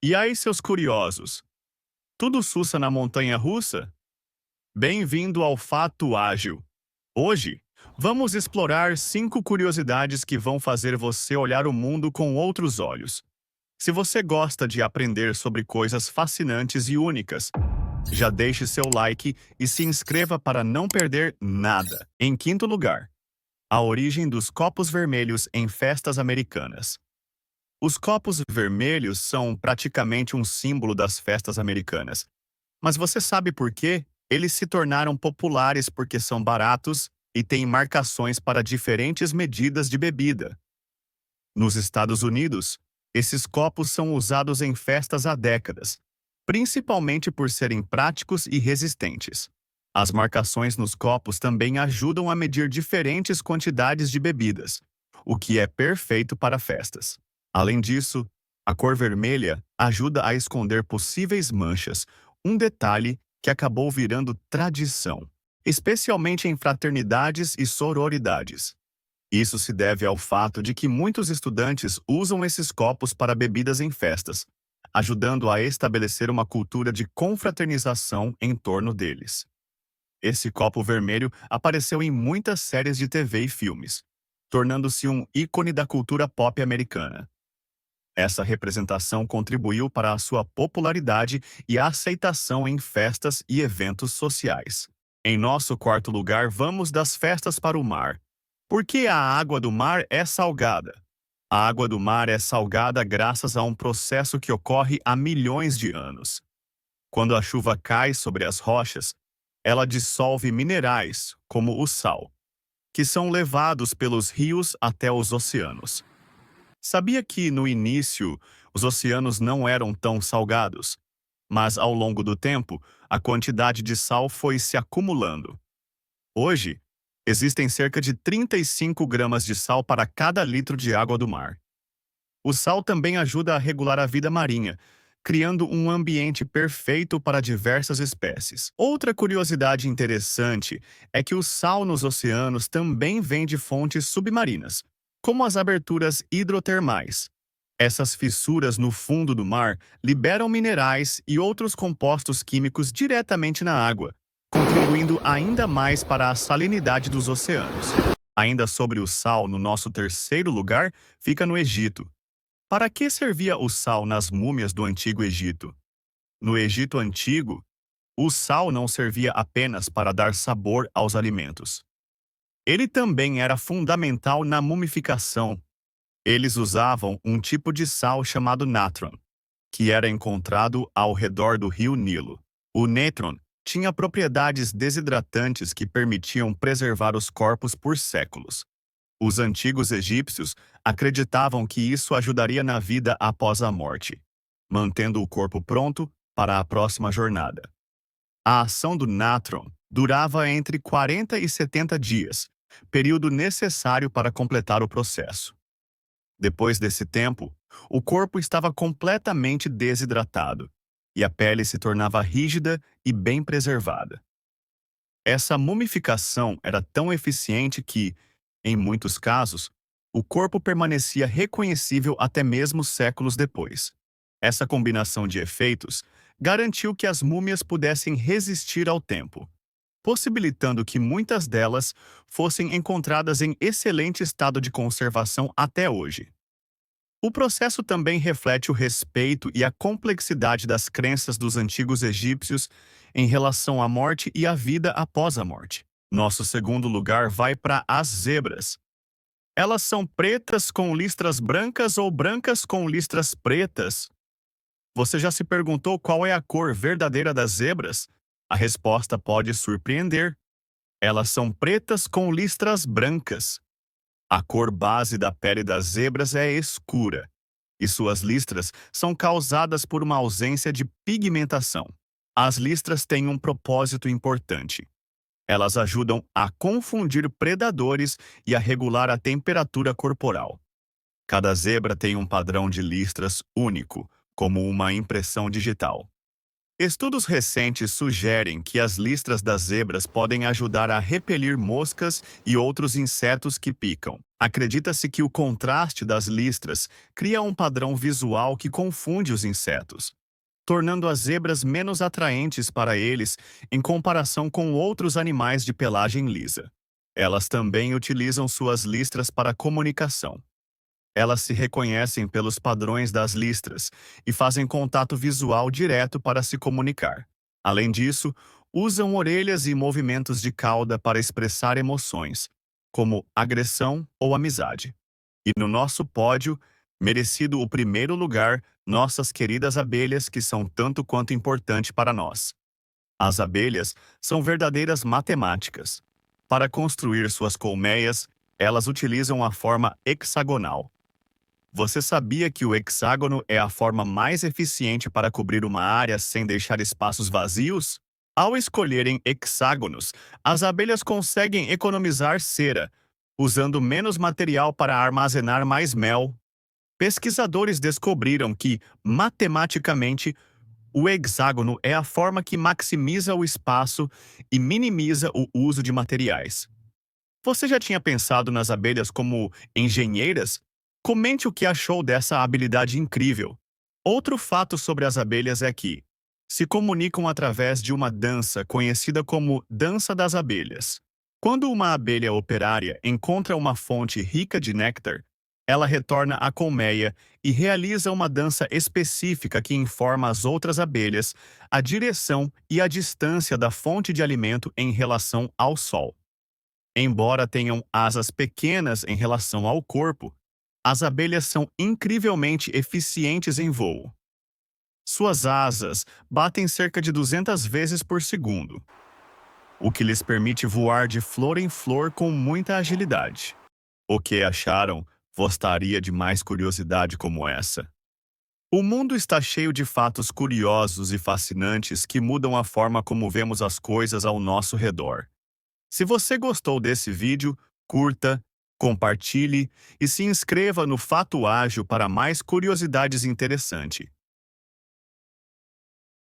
E aí, seus curiosos? Tudo sussa na montanha-russa? Bem-vindo ao Fato Ágil. Hoje, vamos explorar 5 curiosidades que vão fazer você olhar o mundo com outros olhos. Se você gosta de aprender sobre coisas fascinantes e únicas, já deixe seu like e se inscreva para não perder nada. Em quinto lugar, a origem dos copos vermelhos em festas americanas. Os copos vermelhos são praticamente um símbolo das festas americanas. Mas você sabe por quê? Eles se tornaram populares porque são baratos e têm marcações para diferentes medidas de bebida. Nos Estados Unidos, esses copos são usados em festas há décadas, principalmente por serem práticos e resistentes. As marcações nos copos também ajudam a medir diferentes quantidades de bebidas, o que é perfeito para festas. Além disso, a cor vermelha ajuda a esconder possíveis manchas, um detalhe que acabou virando tradição, especialmente em fraternidades e sororidades. Isso se deve ao fato de que muitos estudantes usam esses copos para bebidas em festas, ajudando a estabelecer uma cultura de confraternização em torno deles. Esse copo vermelho apareceu em muitas séries de TV e filmes, tornando-se um ícone da cultura pop americana. Essa representação contribuiu para a sua popularidade e aceitação em festas e eventos sociais. Em nosso quarto lugar, vamos das festas para o mar. Por que a água do mar é salgada? A água do mar é salgada graças a um processo que ocorre há milhões de anos. Quando a chuva cai sobre as rochas, ela dissolve minerais, como o sal, que são levados pelos rios até os oceanos. Sabia que, no início, os oceanos não eram tão salgados, mas ao longo do tempo, a quantidade de sal foi se acumulando. Hoje, existem cerca de 35 gramas de sal para cada litro de água do mar. O sal também ajuda a regular a vida marinha, criando um ambiente perfeito para diversas espécies. Outra curiosidade interessante é que o sal nos oceanos também vem de fontes submarinas, como as aberturas hidrotermais. Essas fissuras no fundo do mar liberam minerais e outros compostos químicos diretamente na água, contribuindo ainda mais para a salinidade dos oceanos. Ainda sobre o sal, no nosso terceiro lugar, fica no Egito. Para que servia o sal nas múmias do Antigo Egito? No Egito Antigo, o sal não servia apenas para dar sabor aos alimentos. Ele também era fundamental na mumificação. Eles usavam um tipo de sal chamado natron, que era encontrado ao redor do rio Nilo. O natron tinha propriedades desidratantes que permitiam preservar os corpos por séculos. Os antigos egípcios acreditavam que isso ajudaria na vida após a morte, mantendo o corpo pronto para a próxima jornada. A ação do natron durava entre 40 e 70 dias, período necessário para completar o processo. Depois desse tempo, o corpo estava completamente desidratado e a pele se tornava rígida e bem preservada. Essa mumificação era tão eficiente que, em muitos casos, o corpo permanecia reconhecível até mesmo séculos depois. Essa combinação de efeitos garantiu que as múmias pudessem resistir ao tempo, possibilitando que muitas delas fossem encontradas em excelente estado de conservação até hoje. O processo também reflete o respeito e a complexidade das crenças dos antigos egípcios em relação à morte e à vida após a morte. Nosso segundo lugar vai para as zebras. Elas são pretas com listras brancas ou brancas com listras pretas? Você já se perguntou qual é a cor verdadeira das zebras? A resposta pode surpreender. Elas são pretas com listras brancas. A cor base da pele das zebras é escura, e suas listras são causadas por uma ausência de pigmentação. As listras têm um propósito importante. Elas ajudam a confundir predadores e a regular a temperatura corporal. Cada zebra tem um padrão de listras único, como uma impressão digital. Estudos recentes sugerem que as listras das zebras podem ajudar a repelir moscas e outros insetos que picam. Acredita-se que o contraste das listras cria um padrão visual que confunde os insetos, tornando as zebras menos atraentes para eles em comparação com outros animais de pelagem lisa. Elas também utilizam suas listras para comunicação. Elas se reconhecem pelos padrões das listras e fazem contato visual direto para se comunicar. Além disso, usam orelhas e movimentos de cauda para expressar emoções, como agressão ou amizade. E no nosso pódio, merecido o primeiro lugar, nossas queridas abelhas, que são tanto quanto importante para nós. As abelhas são verdadeiras matemáticas. Para construir suas colmeias, elas utilizam a forma hexagonal. Você sabia que o hexágono é a forma mais eficiente para cobrir uma área sem deixar espaços vazios? Ao escolherem hexágonos, as abelhas conseguem economizar cera, usando menos material para armazenar mais mel. Pesquisadores descobriram que, matematicamente, o hexágono é a forma que maximiza o espaço e minimiza o uso de materiais. Você já tinha pensado nas abelhas como engenheiras? Comente o que achou dessa habilidade incrível. Outro fato sobre as abelhas é que se comunicam através de uma dança conhecida como dança das abelhas. Quando uma abelha operária encontra uma fonte rica de néctar, ela retorna à colmeia e realiza uma dança específica que informa as outras abelhas a direção e a distância da fonte de alimento em relação ao sol. Embora tenham asas pequenas em relação ao corpo, as abelhas são incrivelmente eficientes em voo. Suas asas batem cerca de 200 vezes por segundo, o que lhes permite voar de flor em flor com muita agilidade. O que acharam? Gostaria de mais curiosidade como essa? O mundo está cheio de fatos curiosos e fascinantes que mudam a forma como vemos as coisas ao nosso redor. Se você gostou desse vídeo, curta, compartilhe e se inscreva no Fato Ágil para mais curiosidades interessantes.